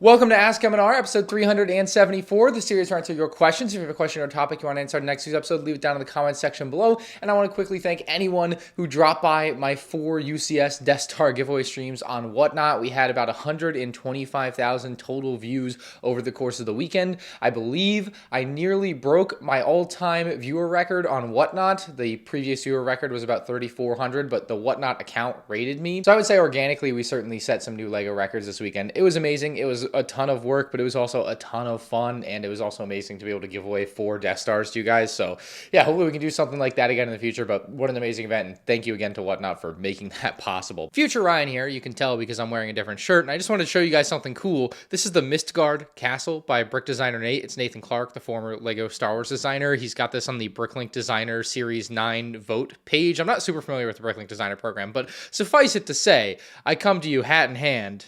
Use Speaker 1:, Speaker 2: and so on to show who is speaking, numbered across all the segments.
Speaker 1: Welcome to Ask MandR, episode 374, the series where I answer your questions. If you have a question or a topic you want to answer in the next week's episode, leave it down in the comments section below. And I want to quickly thank anyone who dropped by my 4 UCS Death Star giveaway streams on Whatnot. We had about 125,000 total views over the course of the weekend. I believe I nearly broke my all-time viewer record on Whatnot. The previous viewer record was about 3,400, but the Whatnot account rated me. So I would say organically, we certainly set some new LEGO records this weekend. It was amazing. It was a ton of work, but it was also a ton of fun, and it was also amazing to be able to give away 4 Death Stars to you guys. So yeah, hopefully we can do something like that again in the future, but what an amazing event, and thank you again to Whatnot for making that possible. Future Ryan here, you can tell because I'm wearing a different shirt, and I just wanted to show you guys something cool. This is the Mistgard Castle by Brick Designer Nate. It's Nathan Clark, the former LEGO Star Wars designer. He's got this on the Bricklink Designer Series 9 vote page. I'm not super familiar with the Bricklink Designer program, but suffice it to say, I come to you hat in hand,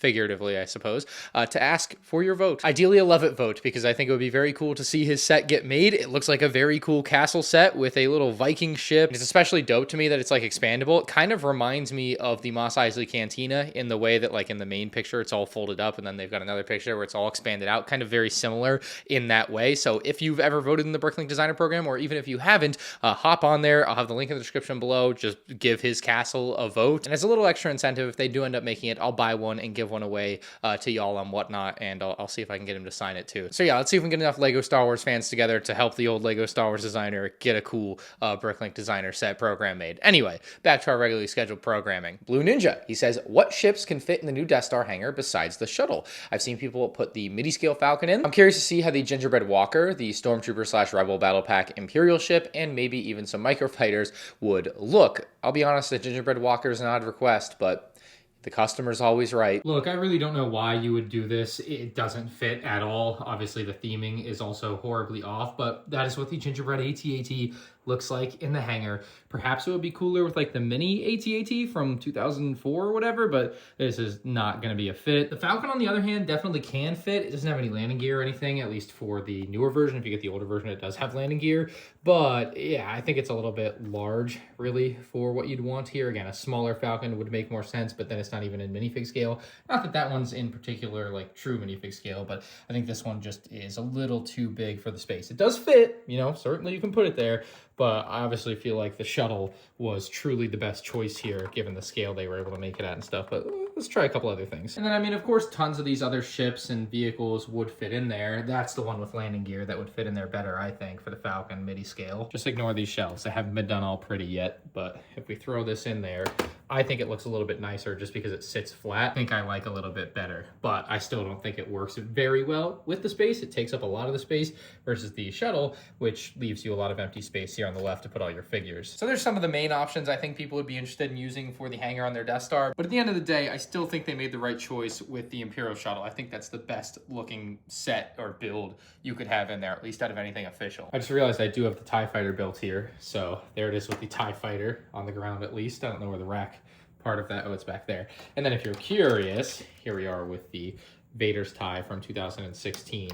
Speaker 1: figuratively, I suppose, to ask for your vote. Ideally a love it vote, because I think it would be very cool to see his set get made. It looks like a very cool castle set with a little Viking ship. It's especially dope to me that it's like expandable. It kind of reminds me of the Mos Eisley Cantina in the way that like in the main picture, it's all folded up and then they've got another picture where it's all expanded out, kind of very similar in that way. So if you've ever voted in the Bricklink Designer program, or even if you haven't, hop on there. I'll have the link in the description below. Just give his castle a vote. And as a little extra incentive, if they do end up making it, I'll buy one and give one away to y'all on Whatnot, and I'll see if I can get him to sign it too. So yeah, let's see if we can get enough LEGO Star Wars fans together to help the old LEGO Star Wars designer get a cool Bricklink Designer set program made. Anyway, back to our regularly scheduled programming. Blue Ninja, he says, what ships can fit in the new Death Star hangar besides the shuttle? I've seen people put the midi-scale Falcon in. I'm curious to see how the Gingerbread Walker, the Stormtrooper / Rebel Battle Pack Imperial ship, and maybe even some microfighters would look. I'll be honest, the Gingerbread Walker is an odd request, but the customer's always right.
Speaker 2: Look, I really don't know why you would do this. It doesn't fit at all. Obviously, the theming is also horribly off, but that is what the Gingerbread AT-AT looks like in the hangar. Perhaps it would be cooler with like the mini AT-AT from 2004 or whatever, but this is not going to be a fit. The Falcon, on the other hand, definitely can fit. It doesn't have any landing gear or anything, at least for the newer version. If you get the older version, it does have landing gear. But yeah, I think it's a little bit large, really, for what you'd want here. Again, a smaller Falcon would make more sense, but then it's not even in minifig scale. Not that that one's in particular like true minifig scale, but I think this one just is a little too big for the space. It does fit, you know, certainly you can put it there, but I obviously feel like the shuttle was truly the best choice here, given the scale they were able to make it at and stuff. But let's try a couple other things. And then, I mean, of course, tons of these other ships and vehicles would fit in there. That's the one with landing gear that would fit in there better, I think, for the Falcon midi scale. Just ignore these shells. They haven't been done all pretty yet, but if we throw this in there, I think it looks a little bit nicer just because it sits flat. I think I like a little bit better, but I still don't think it works very well with the space. It takes up a lot of the space versus the shuttle, which leaves you a lot of empty space here on the left to put all your figures. So there's some of the main options I think people would be interested in using for the hangar on their Death Star. But at the end of the day, I still think they made the right choice with the Imperial shuttle. I think that's the best looking set or build you could have in there, at least out of anything official. I just realized I do have the TIE Fighter built here. So there it is with the TIE Fighter on the ground at least. I don't know where the rack part of that, oh, it's back there. And then if you're curious, here we are with the Vader's TIE from 2016.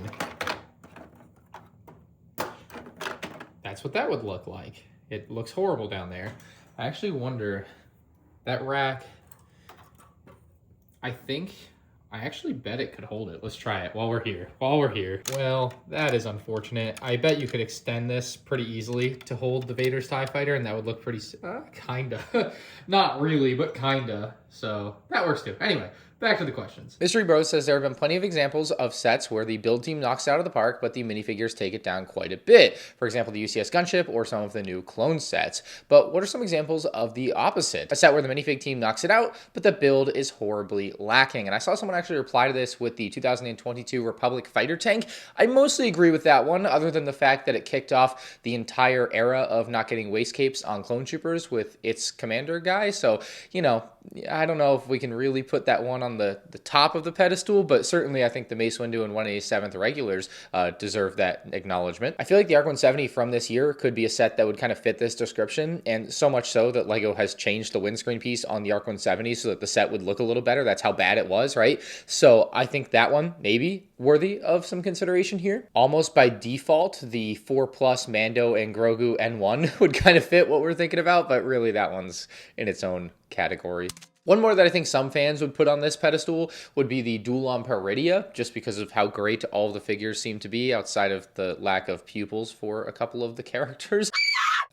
Speaker 2: That's what that would look like. It looks horrible down there. I actually wonder, that rack, I actually bet it could hold it. Let's try it while we're here. Well, that is unfortunate. I bet you could extend this pretty easily to hold the Vader's TIE Fighter, and that would look pretty, kinda. Not really, but kinda. So that works too. Anyway, back to the questions.
Speaker 1: Mystery Bros says there have been plenty of examples of sets where the build team knocks it out of the park, but the minifigures take it down quite a bit. For example, the UCS gunship or some of the new clone sets. But what are some examples of the opposite? A set where the minifig team knocks it out, but the build is horribly lacking. And I saw someone actually reply to this with the 2022 Republic fighter tank. I mostly agree with that one, other than the fact that it kicked off the entire era of not getting waist capes on clone troopers with its commander guy. So, you know, I don't know if we can really put that one on the top of the pedestal, but certainly I think the Mace Windu and 187th regulars deserve that acknowledgement. I feel like the Arc 170 from this year could be a set that would kind of fit this description, and so much so that LEGO has changed the windscreen piece on the Arc 170 so that the set would look a little better. That's how bad it was, right? So I think that one maybe worthy of some consideration here. Almost by default, the 4+ Mando and Grogu N1 would kind of fit what we're thinking about, but really that one's in its own category. One more that I think some fans would put on this pedestal would be the Dulon Peridia, just because of how great all the figures seem to be outside of the lack of pupils for a couple of the characters.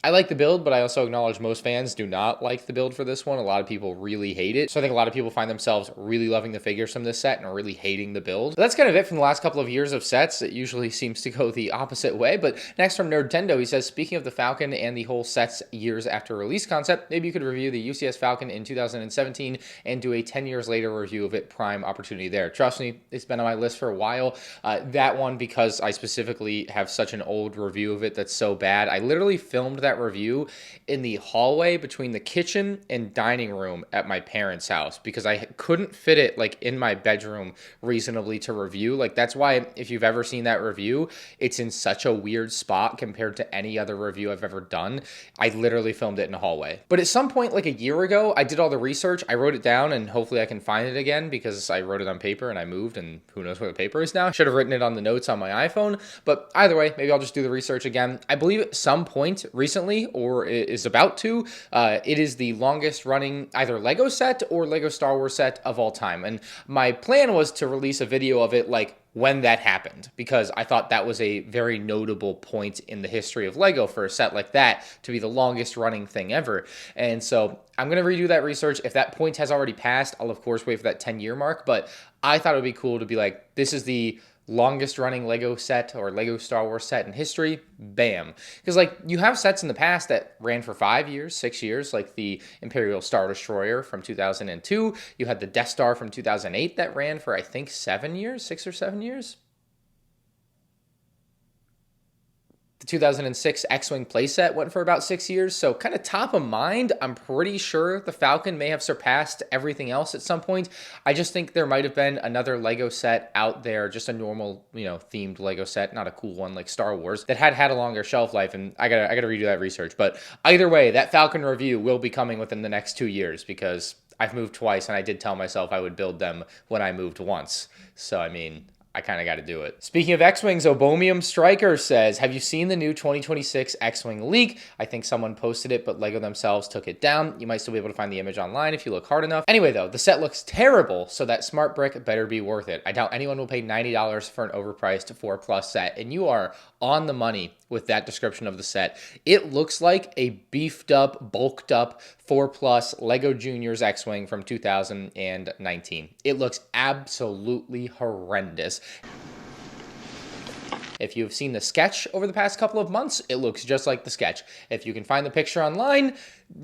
Speaker 1: I like the build, but I also acknowledge most fans do not like the build for this one. A lot of people really hate it. So I think a lot of people find themselves really loving the figures from this set and really hating the build. So that's kind of it from the last couple of years of sets. It usually seems to go the opposite way. But next from Nerdtendo, he says, speaking of the Falcon and the whole sets years after release concept, maybe you could review the UCS Falcon in 2017 and do a 10 years later review of it. Prime opportunity there. Trust me, it's been on my list for a while. That one, because I specifically have such an old review of it that's so bad. I literally filmed that review in the hallway between the kitchen and dining room at my parents' house because I couldn't fit it like in my bedroom reasonably to review. Like that's why if you've ever seen that review, it's in such a weird spot compared to any other review I've ever done. I literally filmed it in a hallway. But at some point like a year ago, I did all the research. I wrote it down and hopefully I can find it again because I wrote it on paper and I moved and who knows where the paper is now. I should have written it on the notes on my iPhone. But either way, maybe I'll just do the research again. I believe at some point recently or is about to, it is the longest running either Lego set or Lego Star Wars set of all time. And my plan was to release a video of it like when that happened, because I thought that was a very notable point in the history of Lego for a set like that to be the longest running thing ever. And so I'm going to redo that research. If that point has already passed, I'll of course wait for that 10-year mark, but I thought it would be cool to be like, this is the longest running Lego set or Lego Star Wars set in history. Bam. Because like you have sets in the past that ran for 5 years, 6 years, like the Imperial Star Destroyer from 2002. You had the Death Star from 2008 that ran for I think 7 years, 6 or 7 years. The 2006 X-Wing playset went for about 6 years, so kind of top of mind. I'm pretty sure the Falcon may have surpassed everything else at some point. I just think there might have been another Lego set out there, just a normal, themed Lego set, not a cool one like Star Wars, that had a longer shelf life, and I gotta redo that research. But either way, that Falcon review will be coming within the next 2 years because I've moved twice, and I did tell myself I would build them when I moved once. So, I mean, I kind of got to do it. Speaking of X-Wings, Obomium Striker says, have you seen the new 2026 X-Wing leak? I think someone posted it, but Lego themselves took it down. You might still be able to find the image online if you look hard enough. Anyway, though, the set looks terrible, so that smart brick better be worth it. I doubt anyone will pay $90 for an overpriced 4+ set, and you are on the money with that description of the set. It looks like a beefed up, bulked up 4+ Lego Juniors X-Wing from 2019. It looks absolutely horrendous. If you've seen the sketch over the past couple of months, it looks just like the sketch. If you can find the picture online,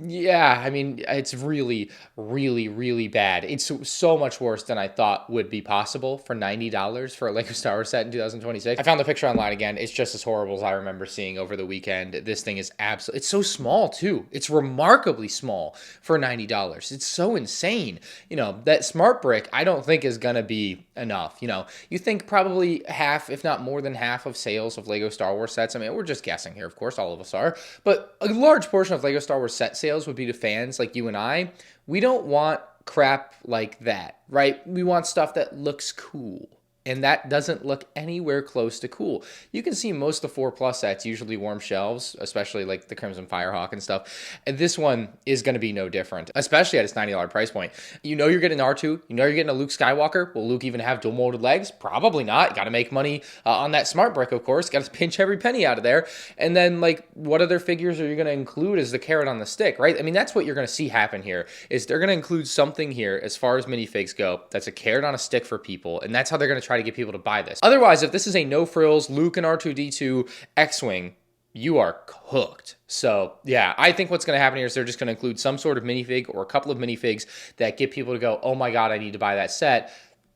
Speaker 1: yeah, I mean, it's really, really, really bad. It's so much worse than I thought would be possible for $90 for a Lego Star Wars set in 2026. I found the picture online again. It's just as horrible as I remember seeing over the weekend. This thing is absolutely, it's so small too. It's remarkably small for $90. It's so insane. That smart brick, I don't think is gonna be enough. You think probably half, if not more than half of sales of Lego Star Wars sets. I mean, we're just guessing here, of course, all of us are, but a large portion of Lego Star Wars set sales would be to fans like you and I. We don't want crap like that, right? We want stuff that looks cool. And that doesn't look anywhere close to cool. You can see most of the 4+ sets usually warm shelves, especially like the Crimson Firehawk and stuff. And this one is going to be no different, especially at its $90 price point. You're getting R2. You're getting a Luke Skywalker. Will Luke even have dual molded legs? Probably not. Got to make money on that smart brick, of course. Got to pinch every penny out of there. And then what other figures are you going to include as the carrot on the stick, right? I mean, that's what you're going to see happen here is they're going to include something here as far as minifigs go that's a carrot on a stick for people. And that's how they're going to try to get people to buy this. Otherwise, if this is a no frills Luke and R2-D2 X-Wing, you are cooked. So yeah, I think what's going to happen here is they're just going to include some sort of minifig or a couple of minifigs that get people to go, oh my God, I need to buy that set.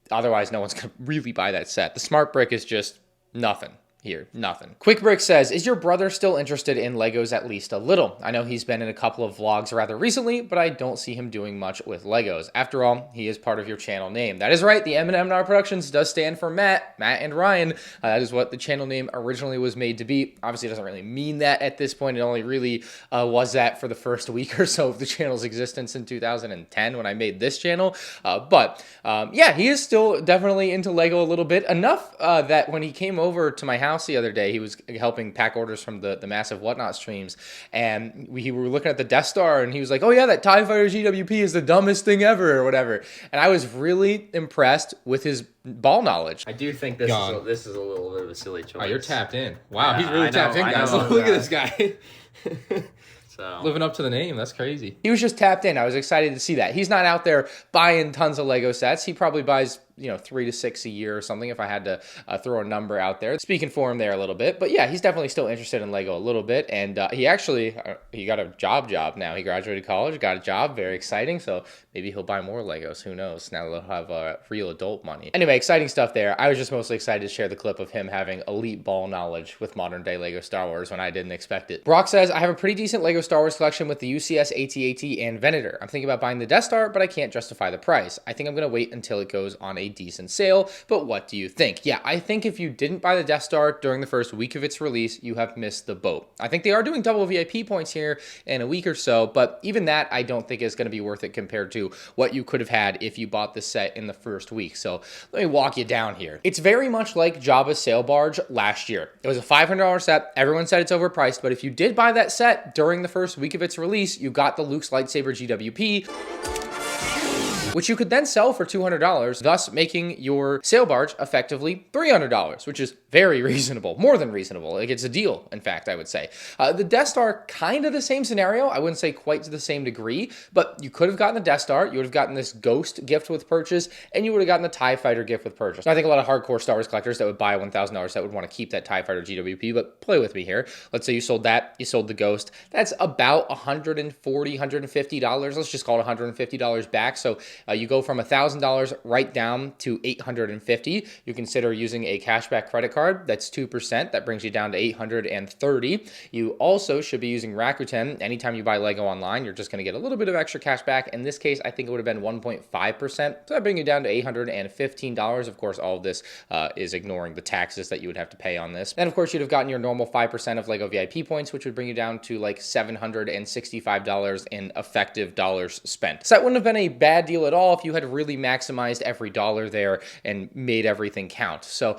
Speaker 1: Otherwise, no one's going to really buy that set. The smart brick is just nothing. Here, nothing. Quick Brick says, is your brother still interested in Legos at least a little? I know he's been in a couple of vlogs rather recently, but I don't see him doing much with Legos. After all, he is part of your channel name. That is right, the MandR Productions does stand for Matt and Ryan. That is what the channel name originally was made to be. Obviously, it doesn't really mean that at this point. It only really was that for the first week or so of the channel's existence in 2010 when I made this channel. Yeah, he is still definitely into Lego a little bit. Enough that when he came over to my house house the other day. He was helping pack orders from the massive Whatnot streams, and we were looking at the Death Star, and he was like, "Oh yeah, that TIE Fighter GWP is the dumbest thing ever," or whatever. And I was really impressed with his ball knowledge.
Speaker 3: I do think this is a little bit of a silly choice.
Speaker 2: Oh, you're tapped in. Wow, he's
Speaker 3: Yeah,
Speaker 2: really
Speaker 3: I know,
Speaker 2: tapped in,
Speaker 3: I
Speaker 2: guys.
Speaker 3: know,
Speaker 2: Look at
Speaker 3: guys.
Speaker 2: this guy.
Speaker 3: So
Speaker 2: Living up to the name. That's crazy.
Speaker 1: He was just tapped in. I was excited to see that. He's not out there buying tons of Lego sets. He probably buys, 3 to 6 a year or something, if I had to throw a number out there. Speaking for him there a little bit. But yeah, he's definitely still interested in Lego a little bit. And he actually, he got a job now. He graduated college, got a job. Very exciting. So maybe he'll buy more Legos. Who knows? Now they'll have real adult money. Anyway, exciting stuff there. I was just mostly excited to share the clip of him having elite ball knowledge with modern day Lego Star Wars when I didn't expect it. Brock says, I have a pretty decent Lego Star Wars collection with the UCS, AT-AT, and Venator. I'm thinking about buying the Death Star, but I can't justify the price. I think I'm going to wait until it goes on a decent sale, but what do you think? Yeah, I think if you didn't buy the Death Star during the first week of its release, you have missed the boat. I think they are doing double VIP points here in a week or so, but even that I don't think is going to be worth it compared to what you could have had if you bought the set in the first week. So let me walk you down here. It's very much like Jabba's sail barge last year. It was a $500 set. Everyone said it's overpriced, but if you did buy that set during the first week of its release, you got the Luke's lightsaber GWP, which you could then sell for $200, thus making your sail barge effectively $300, which is very reasonable, more than reasonable. Like, it's a deal, in fact, I would say. The Death Star, kind of the same scenario. I wouldn't say quite to the same degree, but you could have gotten the Death Star, you would have gotten this Ghost gift with purchase, and you would have gotten the TIE Fighter gift with purchase. I think a lot of hardcore Star Wars collectors that would buy a $1,000 set would want to keep that TIE Fighter GWP, but play with me here. Let's say you sold that, you sold the Ghost. That's about $140, $150. Let's just call it $150 back. So you go from $1,000 right down to $850. You consider using a cashback credit card. That's 2%. That brings you down to $830. You also should be using Rakuten. Anytime you buy Lego online, you're just going to get a little bit of extra cash back. In this case, I think it would have been 1.5%. So that brings you down to $815. Of course, all of this is ignoring the taxes that you would have to pay on this. And of course, you'd have gotten your normal 5% of Lego VIP points, which would bring you down to like $765 in effective dollars spent. So that wouldn't have been a bad deal at all if you had really maximized every dollar there and made everything count. So,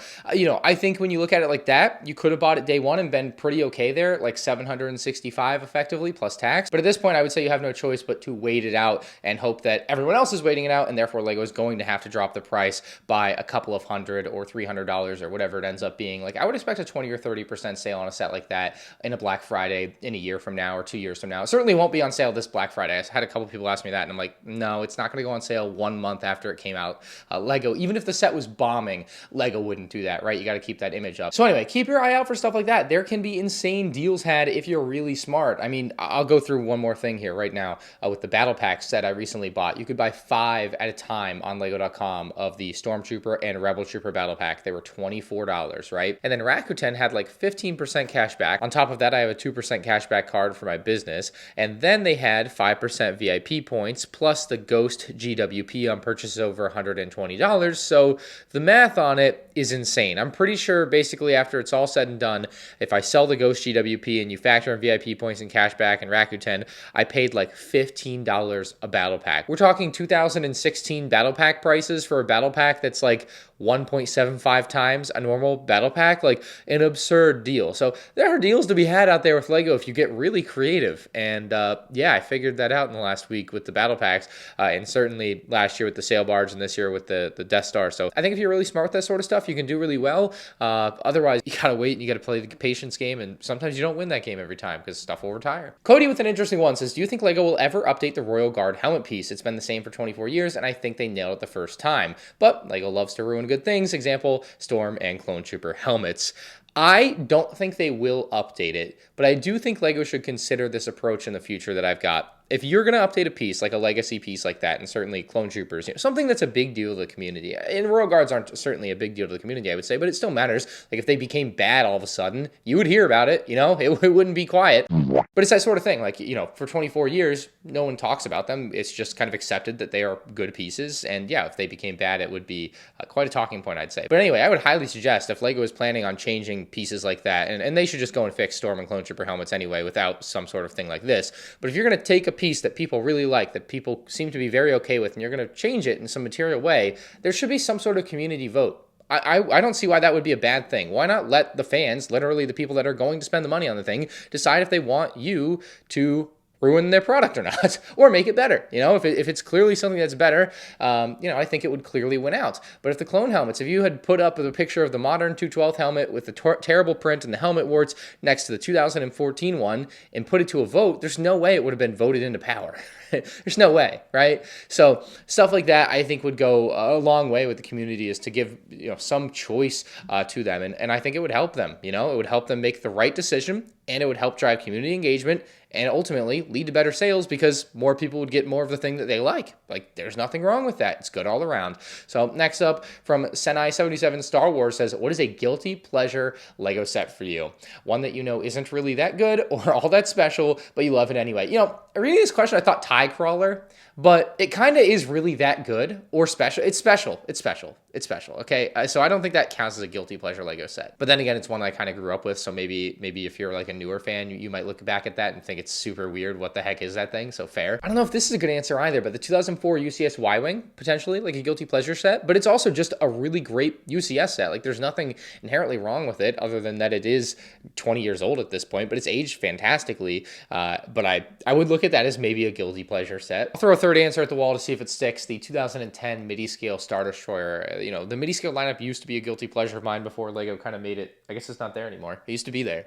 Speaker 1: I think when you look at it like that, you could have bought it day one and been pretty okay there, like $765 effectively plus tax. But at this point, I would say you have no choice but to wait it out and hope that everyone else is waiting it out, and therefore Lego is going to have to drop the price by a couple of $100 or $300 or whatever it ends up being. Like, I would expect a 20 or 30% sale on a set like that in a Black Friday in a year from now or 2 years from now. It certainly won't be on sale this Black Friday. I had a couple people ask me that, and I'm like, no, it's not going to go on sale 1 month after it came out. Lego, even if the set was bombing, Lego wouldn't do that, right? You got to keep that image up. So anyway, keep your eye out for stuff like that. There can be insane deals had if you're really smart. I mean, I'll go through one more thing here right now with the battle pack set I recently bought. You could buy 5 at a time on lego.com of the Stormtrooper and Rebel Trooper battle pack. They were $24, right? And then Rakuten had like 15% cash back. On top of that, I have a 2% cashback card for my business. And then they had 5% VIP points plus the Ghost GWP on purchases over $120. So the math on it is insane. I'm pretty sure basically after it's all said and done, if I sell the Ghost GWP and you factor in VIP points and cashback and Rakuten, I paid like $15 a battle pack. We're talking 2016 battle pack prices for a battle pack that's like 1.75 times a normal battle pack, like an absurd deal. So there are deals to be had out there with Lego if you get really creative. And yeah, I figured that out in the last week with the battle packs, and certainly last year with the sail barge and this year with the Death Star. So I think if you're really smart with that sort of stuff, you can do really well. Otherwise, you gotta wait and you gotta play the patience game, and sometimes you don't win that game every time because stuff will retire. Cody with an interesting one says, do you think Lego will ever update the Royal Guard helmet piece? It's been the same for 24 years, and I think they nailed it the first time. But Lego loves to ruin good things. Example, Storm and Clone Trooper helmets. I don't think they will update it, but I do think Lego should consider this approach in the future that I've got. If you're going to update a piece, like a legacy piece like that, and certainly Clone Troopers, something that's a big deal to the community. And Royal Guards aren't certainly a big deal to the community, I would say, but it still matters. Like if they became bad all of a sudden, you would hear about it, it wouldn't be quiet. But it's that sort of thing. Like, for 24 years, no one talks about them. It's just kind of accepted that they are good pieces. And yeah, if they became bad, it would be quite a talking point, I'd say. But anyway, I would highly suggest if Lego is planning on changing pieces like that, and they should just go and fix Storm and Clone Trooper helmets anyway without some sort of thing like this. But if you're going to take a piece that people really like, that people seem to be very okay with, and you're going to change it in some material way, there should be some sort of community vote. I don't see why that would be a bad thing. Why not let the fans, literally the people that are going to spend the money on the thing, decide if they want you to ruin their product or not, or make it better. If it's clearly something that's better, I think it would clearly win out. But if the clone helmets, if you had put up a picture of the modern 212 helmet with the terrible print and the helmet warts next to the 2014 one and put it to a vote, there's no way it would have been voted into power. There's no way, right? So stuff like that, I think, would go a long way with the community, is to give some choice to them, and I think it would help them. It would help them make the right decision, and it would help drive community engagement, and ultimately lead to better sales because more people would get more of the thing that they like. Like, there's nothing wrong with that. It's good all around. So next up from Senai77 Star Wars says, what is a guilty pleasure Lego set for you? One that isn't really that good or all that special, but you love it anyway. Reading this question, I thought Tie Crawler, but it kind of is really that good or special. It's special. It's special. It's special. Okay. So I don't think that counts as a guilty pleasure Lego set. But then again, it's one I kind of grew up with. So maybe if you're like a newer fan, you might look back at that and think it's super weird. What the heck is that thing? So fair. I don't know if this is a good answer either, but the 2004 UCS Y-Wing, potentially like a guilty pleasure set, but it's also just a really great UCS set. Like, there's nothing inherently wrong with it other than that it is 20 years old at this point, but it's aged fantastically. But I would look at that as maybe a guilty pleasure set. I'll throw a third answer at the wall to see if it sticks. The 2010 MIDI scale Star Destroyer. The MIDI scale lineup used to be a guilty pleasure of mine before Lego kind of made it. I guess it's not there anymore. It used to be there.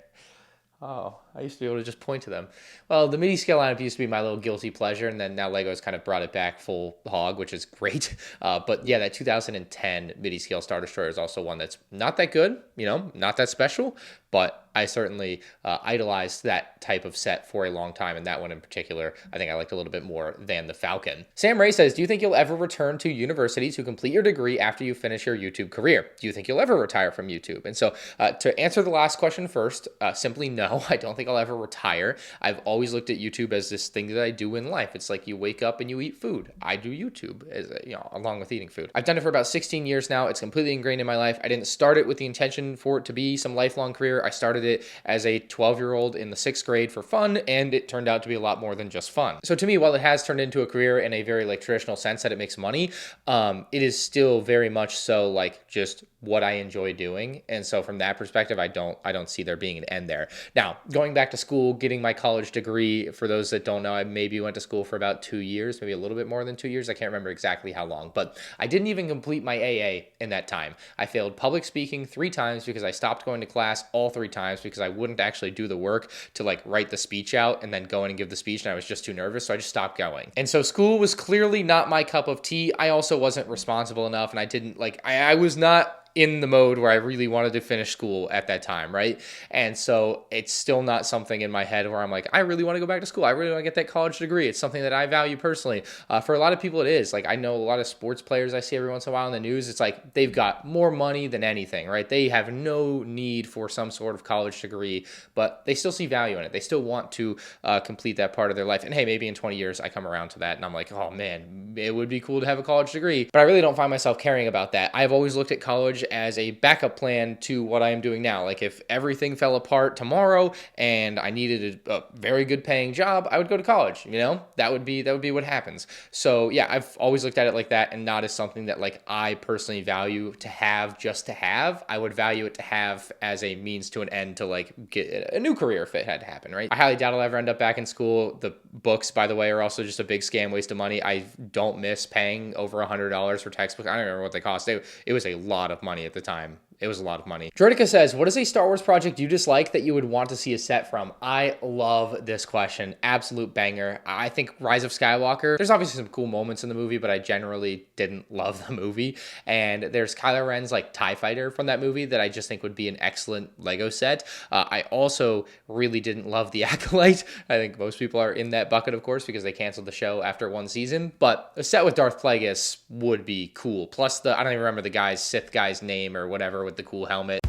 Speaker 1: Oh, I used to be able to just point to them. Well, the MIDI scale lineup used to be my little guilty pleasure, and then now Lego's kind of brought it back full hog, which is great. But yeah, that 2010 MIDI scale Star Destroyer is also one that's not that good, not that special, but I certainly idolized that type of set for a long time, and that one in particular, I think I liked a little bit more than the Falcon. Sam Ray says, do you think you'll ever return to university to complete your degree after you finish your YouTube career? Do you think you'll ever retire from YouTube? And so to answer the last question first, simply no, I don't think I'll ever retire. I've always looked at YouTube as this thing that I do in life. It's like you wake up and you eat food. I do YouTube, along with eating food. I've done it for about 16 years now. It's completely ingrained in my life. I didn't start it with the intention for it to be some lifelong career. I started it as a 12-year-old in the 6th grade for fun, and it turned out to be a lot more than just fun. So to me, while it has turned into a career in a very traditional sense that it makes money, it is still very much so just what I enjoy doing. And so from that perspective, I don't see there being an end there. Now, going back to school, getting my college degree, for those that don't know, I maybe went to school for about 2 years, maybe a little bit more than 2 years. I can't remember exactly how long, but I didn't even complete my AA in that time. I failed public speaking 3 times because I stopped going to class all 3 times because I wouldn't actually do the work to write the speech out and then go in and give the speech, and I was just too nervous, so I just stopped going. And so school was clearly not my cup of tea. I also wasn't responsible enough, and I didn't I was not in the mode where I really wanted to finish school at that time, right? And so it's still not something in my head where I'm like, I really want to go back to school. I really want to get that college degree. It's something that I value personally. For a lot of people, it is. I know a lot of sports players I see every once in a while in the news. It's like they've got more money than anything, right? They have no need for some sort of college degree, but they still see value in it. They still want to complete that part of their life. And hey, maybe in 20 years I come around to that and I'm like, oh man, it would be cool to have a college degree. But I really don't find myself caring about that. I've always looked at college as a backup plan to what I am doing now. If everything fell apart tomorrow and I needed a very good paying job, I would go to college. That would be what happens. So yeah, I've always looked at it like that, and not as something that I personally value to have just to have. I would value it to have as a means to an end to get a new career if it had to happen, right? I highly doubt I'll ever end up back in school. The books, by the way, are also just a big scam, waste of money. I don't miss paying over $100 for textbooks. I don't remember what they cost. It was a lot of money at the time. It was a lot of money. Droidica says, what is a Star Wars project you dislike that you would want to see a set from? I love this question. Absolute banger. I think Rise of Skywalker, there's obviously some cool moments in the movie, but I generally didn't love the movie. And there's Kylo Ren's TIE Fighter from that movie that I just think would be an excellent Lego set. I also really didn't love The Acolyte. I think most people are in that bucket, of course, because they canceled the show after 1 season. But a set with Darth Plagueis would be cool. Plus I don't even remember the Sith guy's name or whatever, with the cool helmet.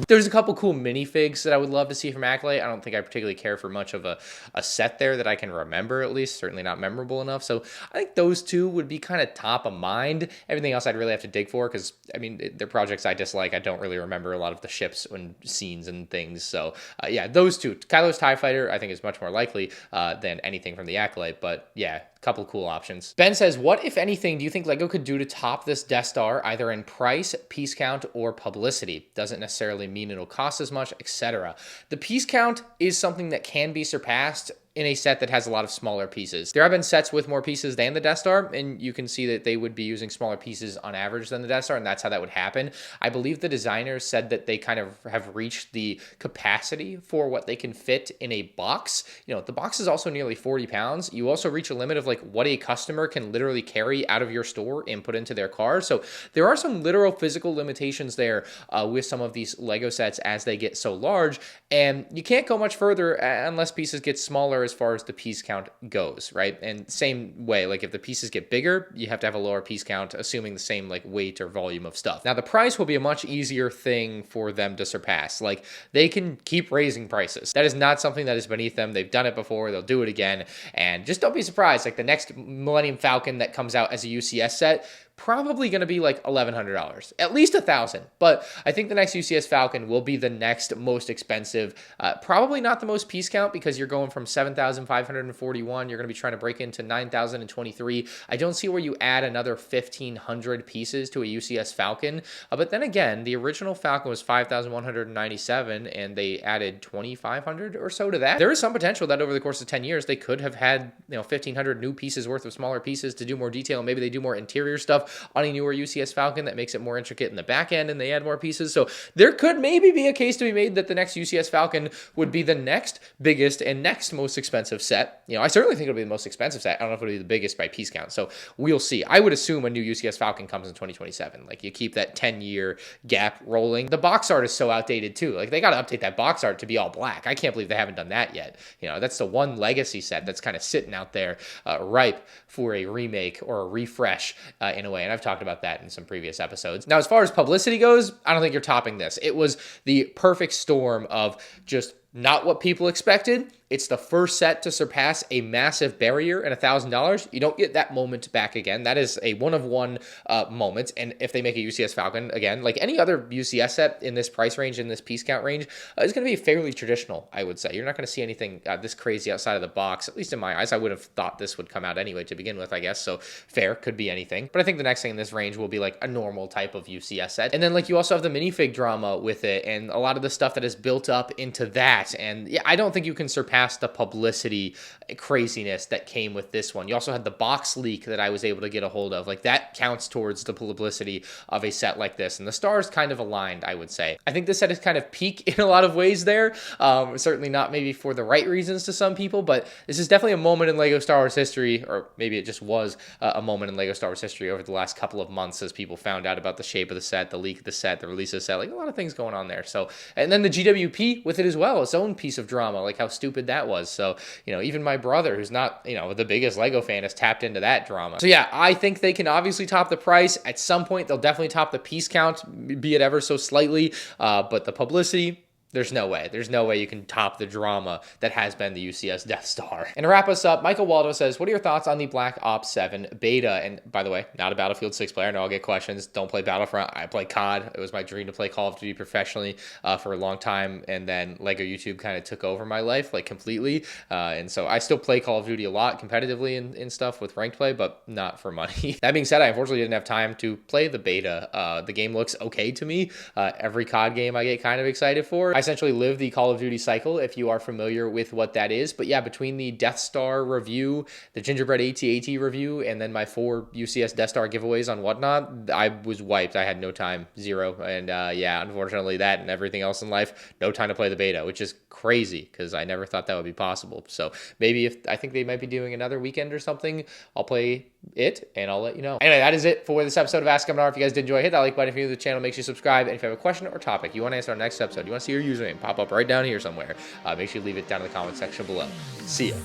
Speaker 1: There's a couple cool minifigs that I would love to see from Acolyte. I don't think I particularly care for much of a set there that I can remember, at least. Certainly not memorable enough. So I think those two would be kind of top of mind. Everything else I'd really have to dig for because, they're projects I dislike. I don't really remember a lot of the ships and scenes and things. So yeah, those two. Kylo's TIE Fighter I think is much more likely than anything from the Acolyte. But yeah, couple cool options. Ben says, what, if anything, do you think LEGO could do to top this Death Star, either in price, piece count, or publicity? Doesn't necessarily mean it'll cost as much, etc. The piece count is something that can be surpassed in a set that has a lot of smaller pieces. There have been sets with more pieces than the Death Star, and you can see that they would be using smaller pieces on average than the Death Star, and that's how that would happen. I believe the designers said that they kind of have reached the capacity for what they can fit in a box. You know, the box is also nearly 40 pounds. You also reach a limit of like what a customer can literally carry out of your store and put into their car. So there are some literal physical limitations there with some of these LEGO sets as they get so large, and you can't go much further unless pieces get smaller as far as the piece count goes, right? And same way, like if the pieces get bigger, you have to have a lower piece count, assuming the same like weight or volume of stuff. Now the price will be a much easier thing for them to surpass. Like they can keep raising prices. That is not something that is beneath them. They've done it before, they'll do it again. And just don't be surprised, like the next Millennium Falcon that comes out as a UCS set, probably going to be like $1,100, at least $1,000. But I think the next UCS Falcon will be the next most expensive. Probably not the most piece count, because you're going from 7,541. You're going to be trying to break into 9,023. I don't see where you add another 1,500 pieces to a UCS Falcon. But then again, the original Falcon was 5,197, and they added 2,500 or so to that. There is some potential that over the course of 10 years, they could have had 1,500 new pieces worth of smaller pieces to do more detail. Maybe they do more interior stuff on a newer UCS Falcon that makes it more intricate in the back end, and they add more pieces. So there could maybe be a case to be made that the next UCS Falcon would be the next biggest and next most expensive set. I certainly think it'll be the most expensive set. I don't know if it'll be the biggest by piece count. So we'll see. I would assume a new UCS Falcon comes in 2027. Like you keep that 10-year gap rolling. The box art is so outdated too. Like they got to update that box art to be all black. I can't believe they haven't done that yet. That's the one legacy set that's kind of sitting out there ripe for a remake or a refresh in a way. And I've talked about that in some previous episodes. Now, as far as publicity goes, I don't think you're topping this. It was the perfect storm of just not what people expected. It's the first set to surpass a massive barrier and $1,000. You don't get that moment back again. That is a one-of-one moment. And if they make a UCS Falcon, again, like any other UCS set in this price range, in this piece count range, it's going to be fairly traditional, I would say. You're not going to see anything this crazy outside of the box, at least in my eyes. I would have thought this would come out anyway to begin with, I guess. So fair, could be anything. But I think the next thing in this range will be like a normal type of UCS set. And then like you also have the minifig drama with it and a lot of the stuff that is built up into that. And yeah, I don't think you can surpass the publicity craziness that came with this one. You also had the box leak that I was able to get a hold of. Like that counts towards the publicity of a set like this. And the stars kind of aligned, I would say. I think this set is kind of peak in a lot of ways there. Certainly not maybe for the right reasons to some people, but this is definitely a moment in LEGO Star Wars history, or maybe it just was a moment in LEGO Star Wars history over the last couple of months as people found out about the shape of the set, the leak of the set, the release of the set, like a lot of things going on there. So, and then the GWP with it as well, its own piece of drama, like how stupid that was. So, even my brother, who's not, the biggest LEGO fan, has tapped into that drama. So yeah, I think they can obviously top the price. At some point, they'll definitely top the piece count, be it ever so slightly. But the publicity, there's no way. There's no way you can top the drama that has been the UCS Death Star. And to wrap us up, Michael Waldo says, what are your thoughts on the Black Ops 7 beta? And by the way, not a Battlefield 6 player. I know I'll get questions. Don't play Battlefront. I play COD. It was my dream to play Call of Duty professionally for a long time. And then LEGO YouTube kind of took over my life, like completely. And so I still play Call of Duty a lot competitively and stuff with ranked play, but not for money. That being said, I unfortunately didn't have time to play the beta. The game looks okay to me. Every COD game I get kind of excited for. I essentially live the Call of Duty cycle, if you are familiar with what that is. But yeah, between the Death Star review, the Gingerbread AT-AT review, and then my 4 UCS Death Star giveaways on Whatnot, I was wiped. I had no time, zero. And yeah, unfortunately that and everything else in life, no time to play the beta, which is crazy because I never thought that would be possible. So maybe I think they might be doing another weekend or something, I'll play it and I'll let you know. Anyway, that is it for this episode of Ask MandR. If you guys did enjoy, hit that like button. If you're new to the channel, make sure you subscribe. And if you have a question or topic you want to answer on our next episode, you want to see your username pop up right down here somewhere, make sure you leave it down in the comment section below. See ya.